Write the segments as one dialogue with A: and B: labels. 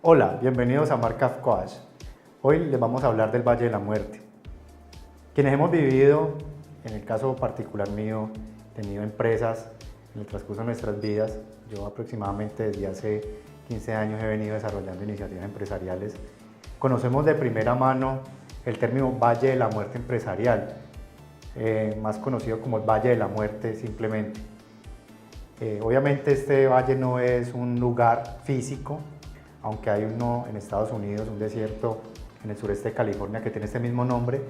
A: Hola, bienvenidos a Marcaf Coach. Hoy les vamos a hablar del Valle de la Muerte. Quienes hemos vivido, en el caso particular mío, tenido empresas en el transcurso de nuestras vidas, yo aproximadamente desde hace 15 años he venido desarrollando iniciativas empresariales, conocemos de primera mano el término Valle de la Muerte empresarial, más conocido como el Valle de la Muerte simplemente. Obviamente este valle no es un lugar físico, aunque hay uno en Estados Unidos, un desierto en el sureste de California que tiene este mismo nombre,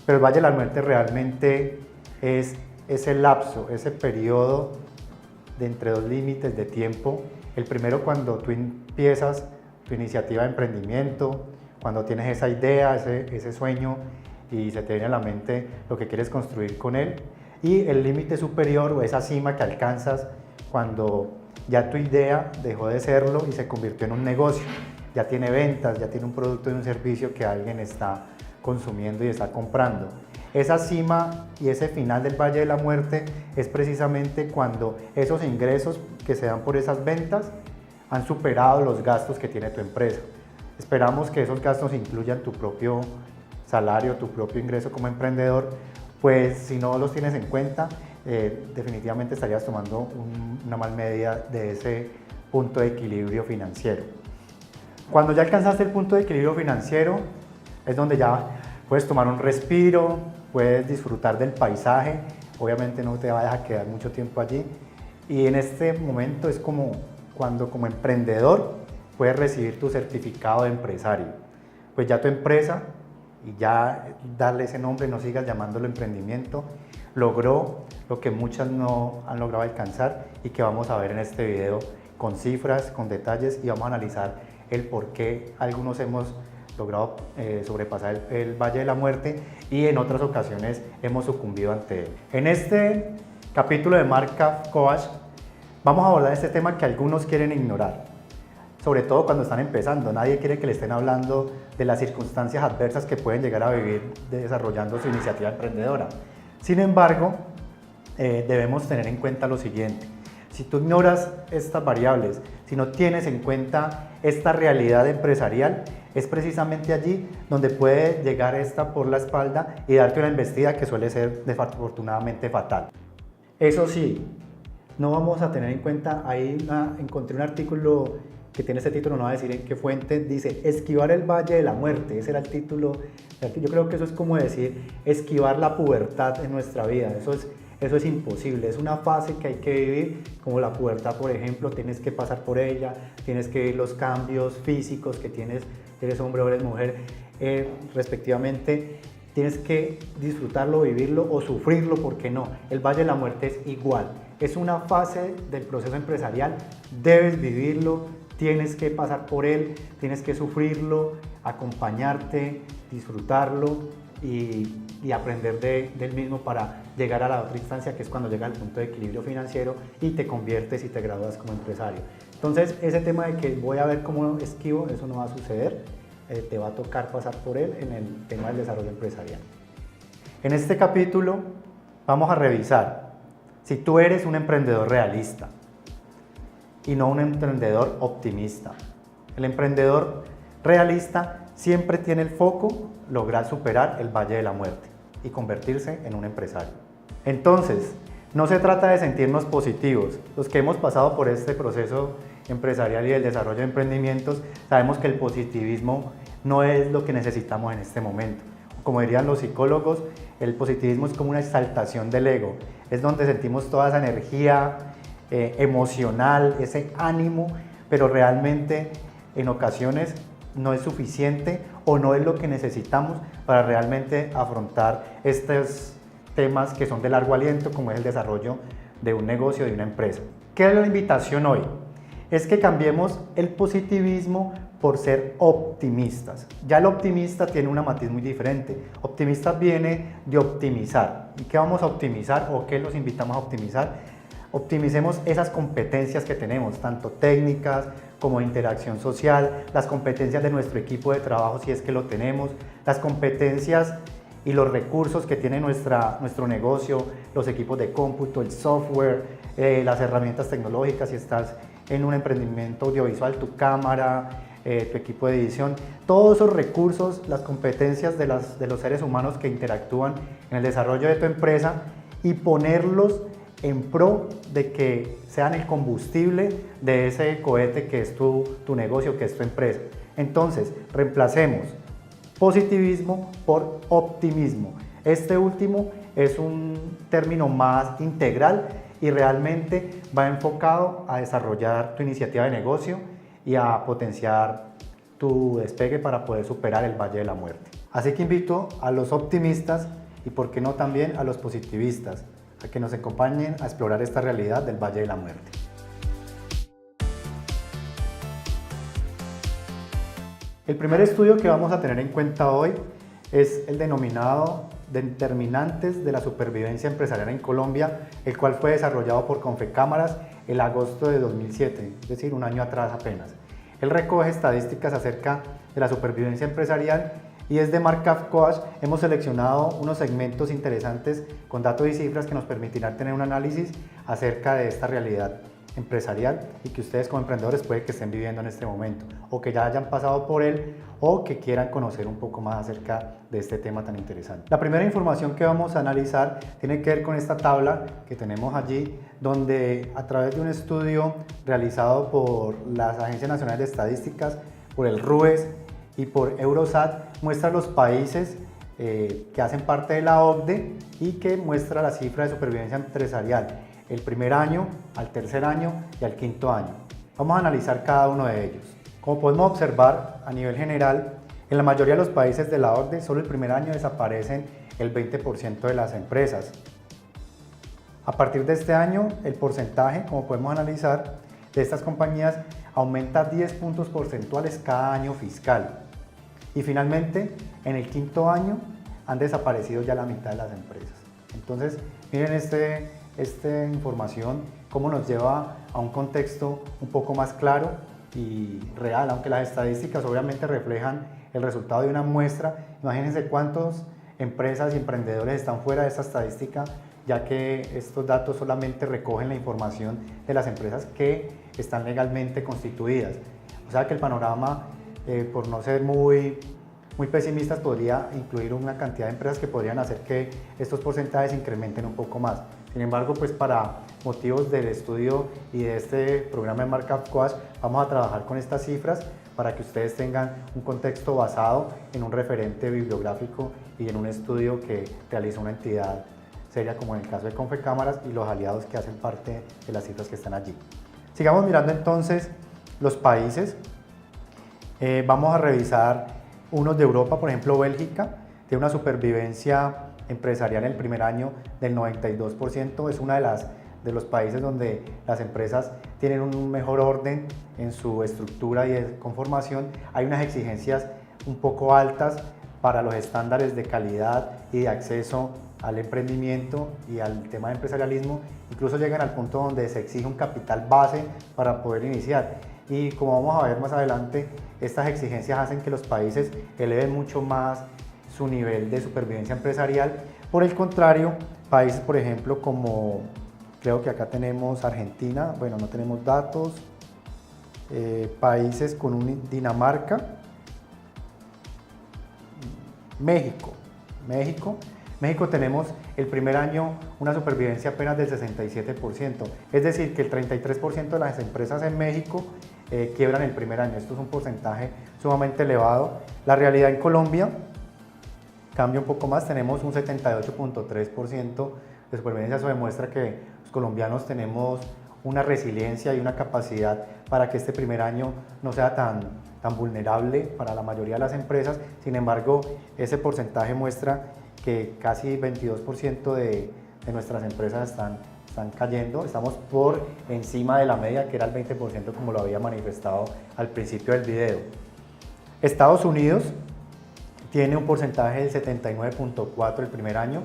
A: pero el Valle de la Muerte realmente es ese lapso, ese periodo de entre dos límites de tiempo. El primero, cuando tú empiezas tu iniciativa de emprendimiento, cuando tienes esa idea, ese sueño y se te viene a la mente lo que quieres construir con él, y el límite superior o esa cima que alcanzas cuando ya tu idea dejó de serlo y se convirtió en un negocio, ya tiene ventas, ya tiene un producto y un servicio que alguien está consumiendo y está comprando. Esa cima y ese final del Valle de la Muerte es precisamente cuando esos ingresos que se dan por esas ventas han superado los gastos que tiene tu empresa. Esperamos que esos gastos incluyan tu propio salario, tu propio ingreso como emprendedor, pues si no los tienes en cuenta, definitivamente estarías tomando una mal medida de ese punto de equilibrio financiero. Cuando ya alcanzaste el punto de equilibrio financiero, es donde ya puedes tomar un respiro, puedes disfrutar del paisaje, obviamente no te vayas a quedar mucho tiempo allí, y en este momento es como cuando como emprendedor puedes recibir tu certificado de empresario. Pues ya tu empresa, y ya darle ese nombre, no sigas llamándolo emprendimiento, logró lo que muchas no han logrado alcanzar y que vamos a ver en este video con cifras, con detalles, y vamos a analizar el por qué algunos hemos logrado sobrepasar el Valle de la Muerte y en otras ocasiones hemos sucumbido ante él. En este capítulo de Marcaf Coach vamos a abordar este tema que algunos quieren ignorar, sobre todo cuando están empezando. Nadie quiere que le estén hablando de las circunstancias adversas que pueden llegar a vivir desarrollando su iniciativa emprendedora. Sin embargo, debemos tener en cuenta lo siguiente: si tú ignoras estas variables, si no tienes en cuenta esta realidad empresarial, es precisamente allí donde puede llegar esta por la espalda y darte una embestida que suele ser desafortunadamente fatal. Eso sí, no vamos a tener en cuenta, encontré un artículo que tiene este título, no voy a decir en qué fuente, dice esquivar el Valle de la Muerte. Ese era el título. Yo creo que eso es como decir esquivar la pubertad en nuestra vida. Eso es imposible, es una fase que hay que vivir, como la pubertad, por ejemplo. Tienes que pasar por ella, tienes que vivir los cambios físicos que tienes, eres hombre o eres mujer, respectivamente. Tienes que disfrutarlo, vivirlo o sufrirlo, ¿por qué no? El Valle de la Muerte es igual, es una fase del proceso empresarial, debes vivirlo, tienes que pasar por él, tienes que sufrirlo, acompañarte, disfrutarlo y aprender del mismo para llegar a la otra instancia, que es cuando llega al punto de equilibrio financiero y te conviertes y te gradúas como empresario. Entonces, ese tema de que voy a ver cómo esquivo, eso no va a suceder, te va a tocar pasar por él en el tema del desarrollo empresarial. En este capítulo vamos a revisar si tú eres un emprendedor realista y no un emprendedor optimista. El emprendedor realista siempre tiene el foco lograr superar el Valle de la Muerte y convertirse en un empresario. Entonces, no se trata de sentirnos positivos. Los que hemos pasado por este proceso empresarial y el desarrollo de emprendimientos, sabemos que el positivismo no es lo que necesitamos en este momento. Como dirían los psicólogos, el positivismo es como una exaltación del ego. Es donde sentimos toda esa energía emocional, ese ánimo, pero realmente en ocasiones no es suficiente o no es lo que necesitamos para realmente afrontar estos temas que son de largo aliento, como es el desarrollo de un negocio, de una empresa. ¿Qué es la invitación hoy? Es que cambiemos el positivismo por ser optimistas. Ya el optimista tiene una matiz muy diferente. Optimista viene de optimizar. ¿Y qué vamos a optimizar o qué los invitamos a optimizar? Optimicemos esas competencias que tenemos, tanto técnicas como de interacción social, las competencias de nuestro equipo de trabajo si es que lo tenemos, las competencias y los recursos que tiene nuestro negocio, los equipos de cómputo, el software, las herramientas tecnológicas, si estás en un emprendimiento audiovisual, tu cámara, tu equipo de edición, todos esos recursos, las competencias de los seres humanos que interactúan en el desarrollo de tu empresa y ponerlos en pro de que sean el combustible de ese cohete que es tu negocio, que es tu empresa. Entonces, reemplacemos positivismo por optimismo. Este último es un término más integral y realmente va enfocado a desarrollar tu iniciativa de negocio y a potenciar tu despegue para poder superar el Valle de la Muerte. Así que invito a los optimistas y por qué no también a los positivistas a que nos acompañen a explorar esta realidad del Valle de la Muerte. El primer estudio que vamos a tener en cuenta hoy es el denominado Determinantes de la Supervivencia Empresarial en Colombia, el cual fue desarrollado por Confecámaras en agosto de 2007, es decir, un año atrás apenas. Él recoge estadísticas acerca de la supervivencia empresarial y desde Marcaf Coach hemos seleccionado unos segmentos interesantes con datos y cifras que nos permitirán tener un análisis acerca de esta realidad empresarial y que ustedes como emprendedores puede que estén viviendo en este momento o que ya hayan pasado por él o que quieran conocer un poco más acerca de este tema tan interesante. La primera información que vamos a analizar tiene que ver con esta tabla que tenemos allí, donde a través de un estudio realizado por las Agencias Nacionales de Estadísticas, por el RUES y por Eurostat, muestra los países que hacen parte de la OCDE y que muestra la cifra de supervivencia empresarial el primer año, al tercer año y al quinto año. Vamos a analizar cada uno de ellos. Como podemos observar a nivel general, en la mayoría de los países de la OCDE solo el primer año desaparecen el 20% de las empresas. A partir de este año, el porcentaje, como podemos analizar, de estas compañías aumenta 10 puntos porcentuales cada año fiscal. Y finalmente, en el quinto año, han desaparecido ya la mitad de las empresas. Entonces, miren esta información, cómo nos lleva a un contexto un poco más claro y real, aunque las estadísticas obviamente reflejan el resultado de una muestra. Imagínense cuántas empresas y emprendedores están fuera de esta estadística, ya que estos datos solamente recogen la información de las empresas que están legalmente constituidas. O sea que el panorama, por no ser muy pesimistas, podría incluir una cantidad de empresas que podrían hacer que estos porcentajes se incrementen un poco más. Sin embargo, pues para motivos del estudio y de este programa de Marcaf Coach, vamos a trabajar con estas cifras para que ustedes tengan un contexto basado en un referente bibliográfico y en un estudio que realizó una entidad seria como en el caso de Confecámaras y los aliados que hacen parte de las cifras que están allí. Sigamos mirando entonces los países. Vamos a revisar unos de Europa, por ejemplo Bélgica, tiene una supervivencia empresarial en el primer año del 92%, es uno de los países donde las empresas tienen un mejor orden en su estructura y de conformación. Hay unas exigencias un poco altas para los estándares de calidad y de acceso al emprendimiento y al tema de empresarialismo, incluso llegan al punto donde se exige un capital base para poder iniciar. Y como vamos a ver más adelante, estas exigencias hacen que los países eleven mucho más su nivel de supervivencia empresarial. Por el contrario, países por ejemplo como, creo que acá tenemos Argentina, bueno, no tenemos datos, países con Dinamarca, México tenemos el primer año una supervivencia apenas del 67%, es decir, que el 33% de las empresas en México quiebran el primer año. Esto es un porcentaje sumamente elevado. La realidad en Colombia cambia un poco más, tenemos un 78.3% de supervivencia. Eso demuestra que los colombianos tenemos una resiliencia y una capacidad para que este primer año no sea tan vulnerable para la mayoría de las empresas. Sin embargo, ese porcentaje muestra que casi 22% de nuestras empresas están cayendo, estamos por encima de la media, que era el 20%, como lo había manifestado al principio del video. Estados Unidos tiene un porcentaje del 79.4% el primer año,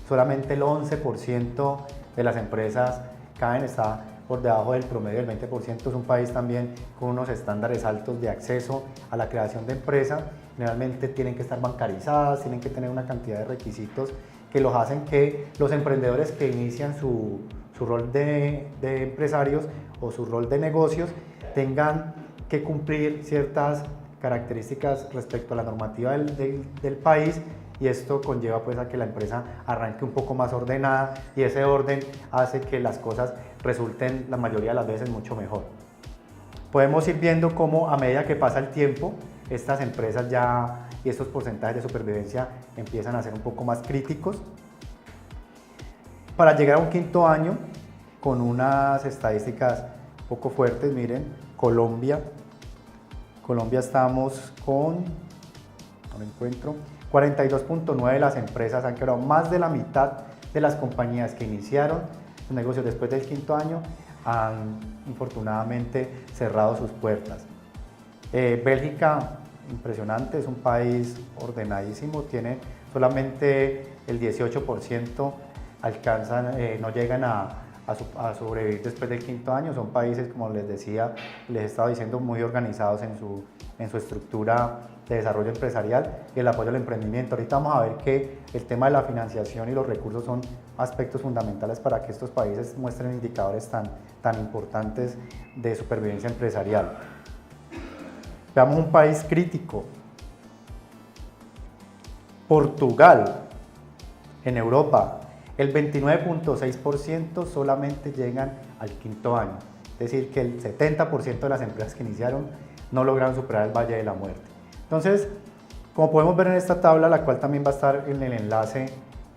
A: solamente el 11% de las empresas caen, está por debajo del promedio del 20%, es un país también con unos estándares altos de acceso a la creación de empresa. Generalmente tienen que estar bancarizadas, tienen que tener una cantidad de requisitos que los hacen que los emprendedores que inician su rol de empresarios o su rol de negocios tengan que cumplir ciertas características respecto a la normativa del país, y esto conlleva pues a que la empresa arranque un poco más ordenada, y ese orden hace que las cosas resulten la mayoría de las veces mucho mejor. Podemos ir viendo cómo a medida que pasa el tiempo, estas empresas ya y estos porcentajes de supervivencia empiezan a ser un poco más críticos, para llegar a un quinto año con unas estadísticas un poco fuertes. Miren, Colombia estamos con, no lo encuentro, 42.9 de las empresas han quebrado. Más de la mitad de las compañías que iniciaron sus negocios después del quinto año han infortunadamente cerrado sus puertas. Bélgica, impresionante, es un país ordenadísimo, tiene solamente el 18% alcanzan, no llegan a sobrevivir después del quinto año. Son países, como les decía, les estaba diciendo, muy organizados en su estructura de desarrollo empresarial y el apoyo al emprendimiento. Ahorita vamos a ver que el tema de la financiación y los recursos son aspectos fundamentales para que estos países muestren indicadores tan importantes de supervivencia empresarial. Veamos un país crítico, Portugal, en Europa. El 29.6% solamente llegan al quinto año, es decir, que el 70% de las empresas que iniciaron no lograron superar el Valle de la Muerte. Entonces, como podemos ver en esta tabla, la cual también va a estar en el enlace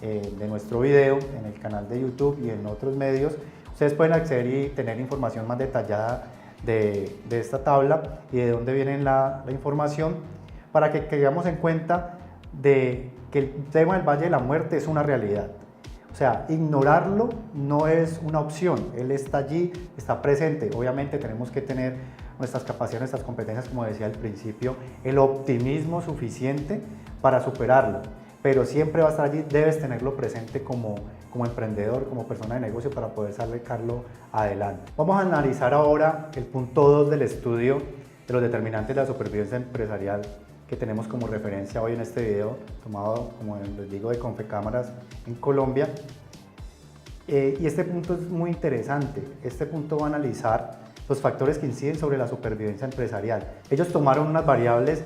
A: de nuestro video, en el canal de YouTube y en otros medios, ustedes pueden acceder y tener información más detallada de esta tabla y de dónde viene la información, para que tengamos en cuenta de que el tema del Valle de la Muerte es una realidad. O sea, ignorarlo no es una opción, él está allí, está presente. Obviamente tenemos que tener nuestras capacidades, nuestras competencias, como decía al principio, el optimismo suficiente para superarlo, pero siempre va a estar allí, debes tenerlo presente como emprendedor, como persona de negocio, para poder sacarlo adelante. Vamos a analizar ahora el punto 2 del estudio de los determinantes de la supervivencia empresarial, que tenemos como referencia hoy en este video, tomado, como les digo, de Confecámaras en Colombia. Y este punto es muy interesante. Este punto va a analizar los factores que inciden sobre la supervivencia empresarial. Ellos tomaron unas variables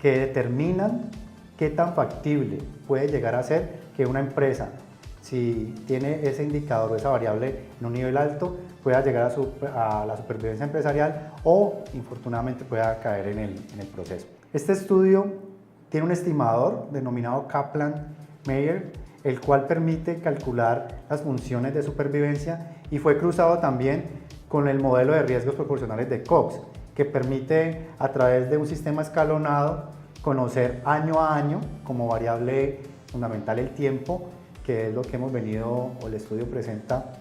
A: que determinan qué tan factible puede llegar a ser que una empresa, si tiene ese indicador o esa variable en un nivel alto, pueda llegar a la supervivencia empresarial o, infortunadamente, pueda caer en el proceso. Este estudio tiene un estimador denominado Kaplan-Meier, el cual permite calcular las funciones de supervivencia, y fue cruzado también con el modelo de riesgos proporcionales de Cox, que permite, a través de un sistema escalonado, conocer año a año como variable fundamental el tiempo, que es lo que hemos venido, o el estudio presenta,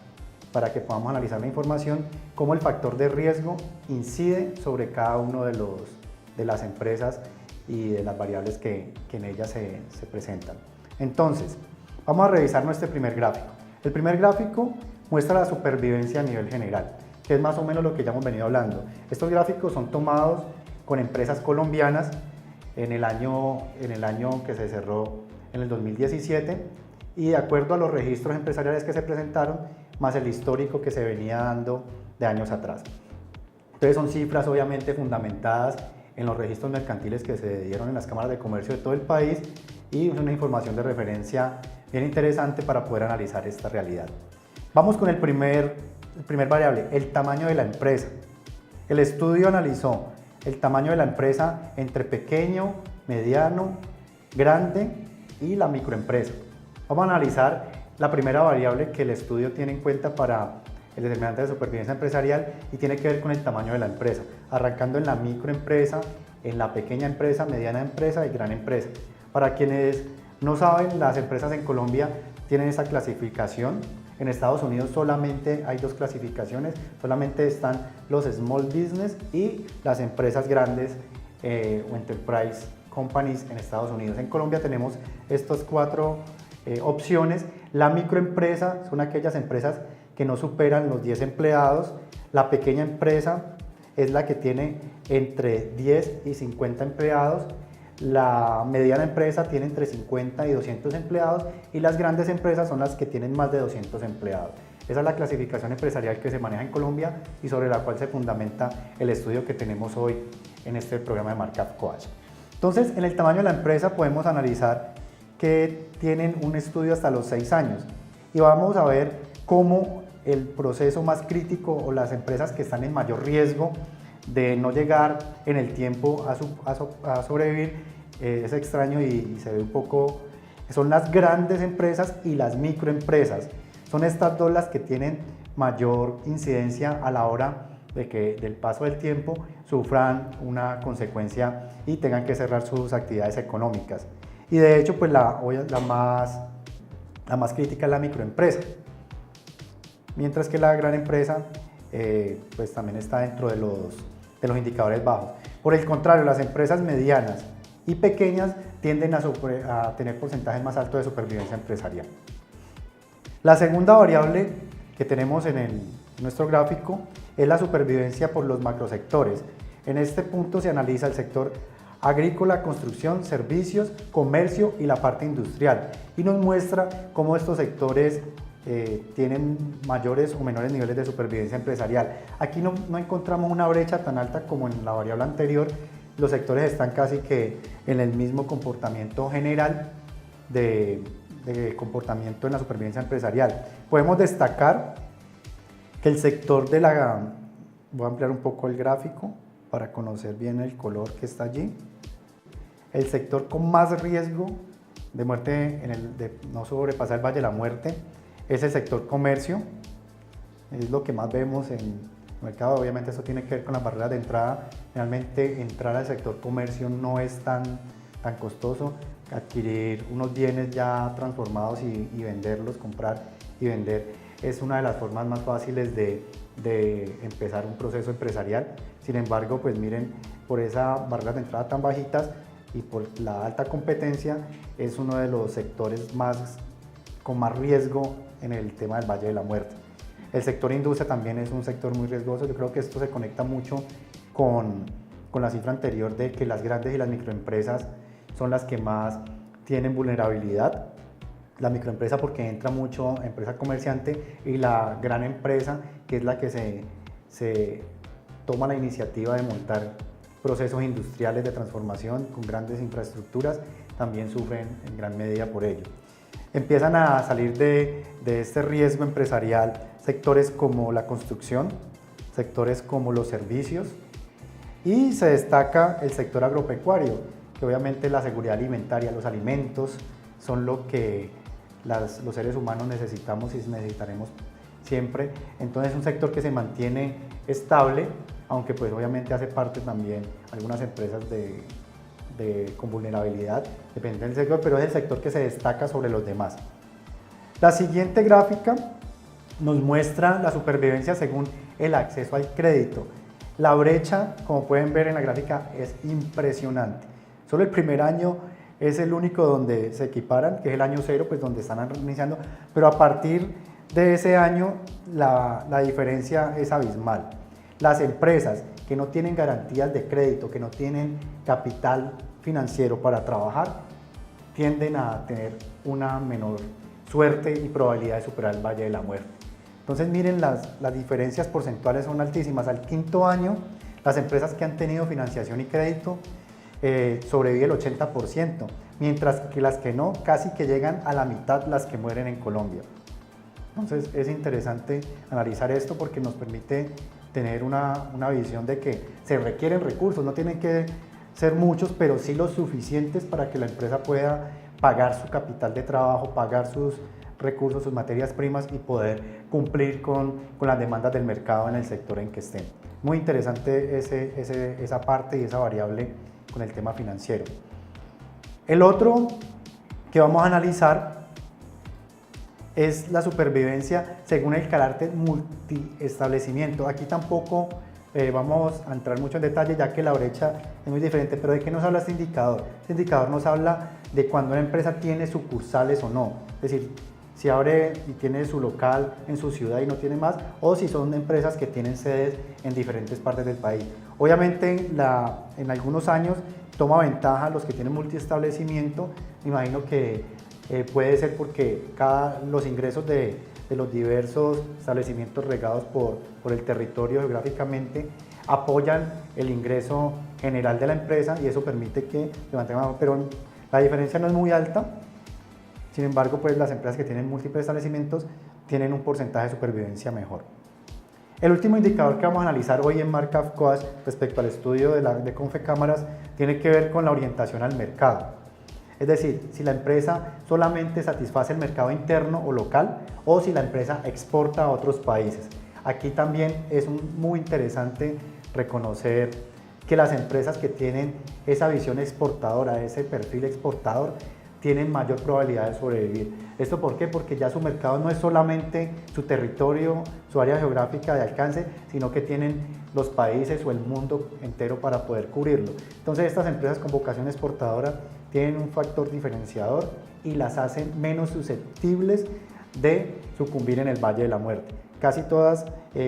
A: para que podamos analizar la información, cómo el factor de riesgo incide sobre cada uno de las empresas y de las variables que en ellas se presentan. Entonces, vamos a revisar nuestro primer gráfico. El primer gráfico muestra la supervivencia a nivel general, que es más o menos lo que ya hemos venido hablando. Estos gráficos son tomados con empresas colombianas en el año que se cerró en el 2017, y de acuerdo a los registros empresariales que se presentaron, más el histórico que se venía dando de años atrás. Entonces son cifras obviamente fundamentadas en los registros mercantiles que se dieron en las cámaras de comercio de todo el país, y es una información de referencia bien interesante para poder analizar esta realidad. Vamos con el primer variable, el tamaño de la empresa. El estudio analizó el tamaño de la empresa entre pequeño, mediano, grande y la microempresa. Vamos a analizar la primera variable que el estudio tiene en cuenta para el determinante de supervivencia empresarial, y tiene que ver con el tamaño de la empresa, arrancando en la microempresa, en la pequeña empresa, mediana empresa y gran empresa. Para quienes no saben, las empresas en Colombia tienen esa clasificación. En Estados Unidos solamente hay dos clasificaciones, solamente están los small business y las empresas grandes o enterprise companies en Estados Unidos. En Colombia tenemos estas cuatro opciones. La microempresa son aquellas empresas que no superan los 10 empleados. La pequeña empresa es la que tiene entre 10 y 50 empleados. La mediana empresa tiene entre 50 y 200 empleados, y las grandes empresas son las que tienen más de 200 empleados. Esa es la clasificación empresarial que se maneja en Colombia y sobre la cual se fundamenta el estudio que tenemos hoy en este programa de Markup Coach. Entonces, en el tamaño de la empresa podemos analizar que tienen un estudio hasta los 6 años y vamos a ver cómo el proceso más crítico o las empresas que están en mayor riesgo de no llegar en el tiempo a sobrevivir es extraño y se ve un poco, son las grandes empresas y las microempresas. Son estas dos las que tienen mayor incidencia a la hora de que del paso del tiempo sufran una consecuencia y tengan que cerrar sus actividades económicas. Y de hecho, pues la más crítica es la microempresa, mientras que la gran empresa pues también está dentro de los indicadores bajos. Por el contrario, las empresas medianas y pequeñas tienden a tener porcentajes más altos de supervivencia empresarial. La segunda variable que tenemos en nuestro gráfico es la supervivencia por los macrosectores. En este punto se analiza el sector agrícola, construcción, servicios, comercio y la parte industrial y nos muestra cómo estos sectores tienen mayores o menores niveles de supervivencia empresarial. Aquí no encontramos una brecha tan alta como en la variable anterior. Los sectores están casi que en el mismo comportamiento general de comportamiento en la supervivencia empresarial. Podemos destacar que el sector voy a ampliar un poco el gráfico para conocer bien el color que está allí. El sector con más riesgo de muerte, de no sobrepasar el valle de la muerte, es el sector comercio. Es lo que más vemos en el mercado. Obviamente eso tiene que ver con las barreras de entrada. Realmente entrar al sector comercio no es tan costoso. Adquirir unos bienes ya transformados y venderlos, comprar y vender, es una de las formas más fáciles de empezar un proceso empresarial. Sin embargo, pues miren, por esas barreras de entrada tan bajitas y por la alta competencia, es uno de los sectores con más riesgo en el tema del Valle de la Muerte. El sector industria también es un sector muy riesgoso. Yo creo que esto se conecta mucho con la cifra anterior de que las grandes y las microempresas son las que más tienen vulnerabilidad. La microempresa porque entra mucho empresa comerciante y la gran empresa que es la que se toma la iniciativa de montar procesos industriales de transformación con grandes infraestructuras, también sufren en gran medida por ello. Empiezan a salir de este riesgo empresarial sectores como la construcción, sectores como los servicios y se destaca el sector agropecuario, que obviamente la seguridad alimentaria, los alimentos son lo que los seres humanos necesitamos y necesitaremos siempre. Entonces es un sector que se mantiene estable, aunque pues obviamente hace parte también algunas empresas con vulnerabilidad, depende del sector, pero es el sector que se destaca sobre los demás. La siguiente gráfica nos muestra la supervivencia según el acceso al crédito. La brecha, como pueden ver en la gráfica, es impresionante. Solo el primer año es el único donde se equiparan, que es el año 0, pues donde están iniciando, pero a partir de ese año la diferencia es abismal. Las empresas que no tienen garantías de crédito, que no tienen capital financiero para trabajar, tienden a tener una menor suerte y probabilidad de superar el Valle de la Muerte. Entonces miren, las diferencias porcentuales son altísimas. Al quinto año, las empresas que han tenido financiación y crédito sobrevive el 80%, mientras que las que no, casi que llegan a la mitad las que mueren en Colombia. Entonces es interesante analizar esto porque nos permite tener una visión de que se requieren recursos, no tienen que ser muchos, pero sí los suficientes para que la empresa pueda pagar su capital de trabajo, pagar sus recursos, sus materias primas y poder cumplir con las demandas del mercado en el sector en que estén. Muy interesante esa parte y esa variable con el tema financiero. El otro que vamos a analizar es la supervivencia según el carácter multiestablecimiento. Aquí tampoco vamos a entrar mucho en detalle ya que la brecha es muy diferente, pero ¿de qué nos habla este indicador? Este indicador nos habla de cuando una empresa tiene sucursales o no, es decir, si abre y tiene su local en su ciudad y no tiene más, o si son empresas que tienen sedes en diferentes partes del país. Obviamente en algunos años toma ventaja los que tienen multiestablecimiento. Me imagino que puede ser porque los ingresos de de los diversos establecimientos regados por el territorio geográficamente apoyan el ingreso general de la empresa y eso permite que se mantenga, pero la diferencia no es muy alta. Sin embargo, pues las empresas que tienen múltiples establecimientos tienen un porcentaje de supervivencia mejor. El último indicador que vamos a analizar hoy en Markup Coach respecto al estudio de Confecámaras tiene que ver con la orientación al mercado. Es decir, si la empresa solamente satisface el mercado interno o local o si la empresa exporta a otros países. Aquí también es muy interesante reconocer que las empresas que tienen esa visión exportadora, ese perfil exportador, tienen mayor probabilidad de sobrevivir. ¿Esto por qué? Porque ya su mercado no es solamente su territorio, su área geográfica de alcance, sino que tienen los países o el mundo entero para poder cubrirlo. Entonces estas empresas con vocación exportadora tienen un factor diferenciador y las hacen menos susceptibles de sucumbir en el Valle de la Muerte. Casi todas,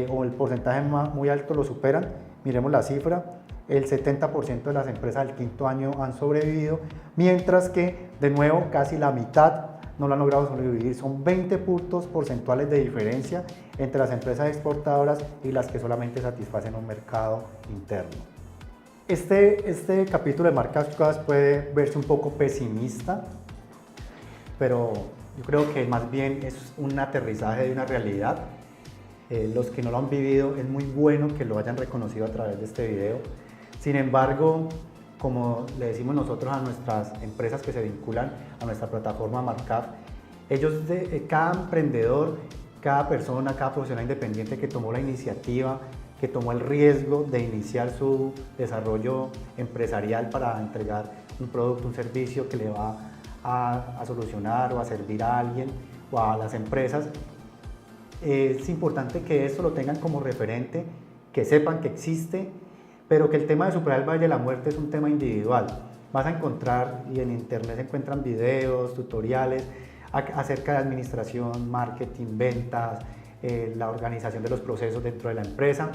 A: o el porcentaje muy alto lo superan. Miremos la cifra. El 70% de las empresas del quinto año han sobrevivido, mientras que, de nuevo, casi la mitad no lo han logrado sobrevivir. Son 20 puntos porcentuales de diferencia entre las empresas exportadoras y las que solamente satisfacen un mercado interno. Este capítulo de Markup Coach puede verse un poco pesimista, pero yo creo que más bien es un aterrizaje de una realidad. Los que no lo han vivido, es muy bueno que lo hayan reconocido a través de este video. Sin embargo, como le decimos nosotros a nuestras empresas que se vinculan a nuestra plataforma Markup, cada emprendedor, cada persona, cada profesional independiente que tomó la iniciativa, que tomó el riesgo de iniciar su desarrollo empresarial para entregar un producto, un servicio que le va a solucionar o a servir a alguien o a las empresas, es importante que esto lo tengan como referente, que sepan que existe, pero que el tema de superar el Valle de la Muerte es un tema individual. Vas a encontrar, y en internet se encuentran videos, tutoriales acerca de administración, marketing, ventas, la organización de los procesos dentro de la empresa,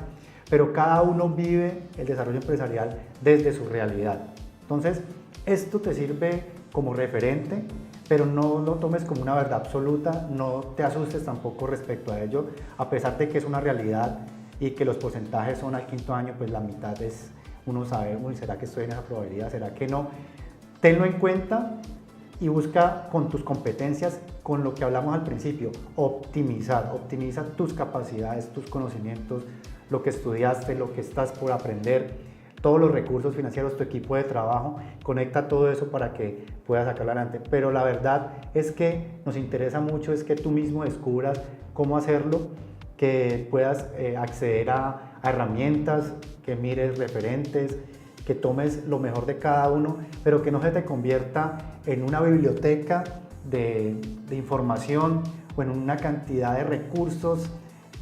A: pero cada uno vive el desarrollo empresarial desde su realidad. Entonces, esto te sirve como referente, pero no lo tomes como una verdad absoluta, no te asustes tampoco respecto a ello, a pesar de que es una realidad y que los porcentajes son al quinto año, pues la mitad es, uno sabe, ¿será que estoy en esa probabilidad? ¿Será que no? Tenlo en cuenta y busca con tus competencias, con lo que hablamos al principio, optimiza tus capacidades, tus conocimientos, lo que estudiaste, lo que estás por aprender, todos los recursos financieros, tu equipo de trabajo, conecta todo eso para que puedas sacarlo adelante. Pero la verdad es que nos interesa mucho es que tú mismo descubras cómo hacerlo, que puedas acceder a herramientas, que mires referentes, que tomes lo mejor de cada uno, pero que no se te convierta en una biblioteca de información o en una cantidad de recursos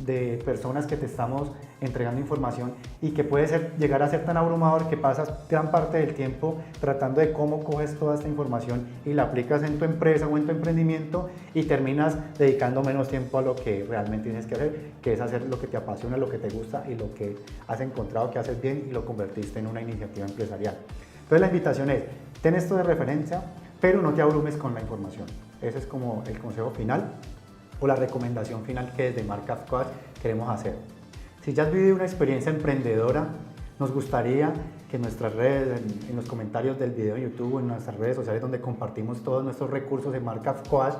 A: de personas que te estamos entregando información y que puede llegar a ser tan abrumador que pasas gran parte del tiempo tratando de cómo coges toda esta información y la aplicas en tu empresa o en tu emprendimiento y terminas dedicando menos tiempo a lo que realmente tienes que hacer, que es hacer lo que te apasiona, lo que te gusta y lo que has encontrado que haces bien y lo convertiste en una iniciativa empresarial. Entonces la invitación es, ten esto de referencia, pero no te abrumes con la información. Ese es como el consejo final o la recomendación final que desde Markup Coach queremos hacer. Si ya has vivido una experiencia emprendedora, nos gustaría que en nuestras redes, en los comentarios del video en YouTube o en nuestras redes sociales donde compartimos todos nuestros recursos de Markup Coach,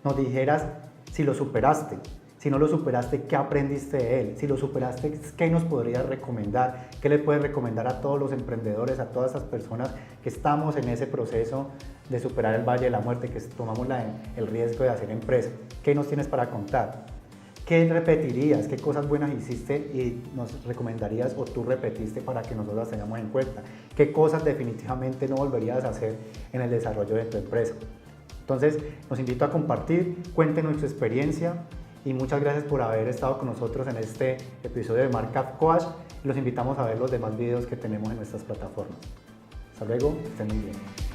A: nos dijeras si lo superaste. Si no lo superaste, ¿qué aprendiste de él? Si lo superaste, ¿qué nos podrías recomendar? ¿Qué le puedes recomendar a todos los emprendedores, a todas esas personas que estamos en ese proceso de superar el Valle de la Muerte, que tomamos el riesgo de hacer empresa? ¿Qué nos tienes para contar? ¿Qué repetirías? ¿Qué cosas buenas hiciste y nos recomendarías o tú repetiste para que nosotros las tengamos en cuenta? ¿Qué cosas definitivamente no volverías a hacer en el desarrollo de tu empresa? Entonces, los invito a compartir, cuéntenos su experiencia y muchas gracias por haber estado con nosotros en este episodio de Markup Coach. Los invitamos a ver los demás videos que tenemos en nuestras plataformas. Hasta luego, estén muy bien.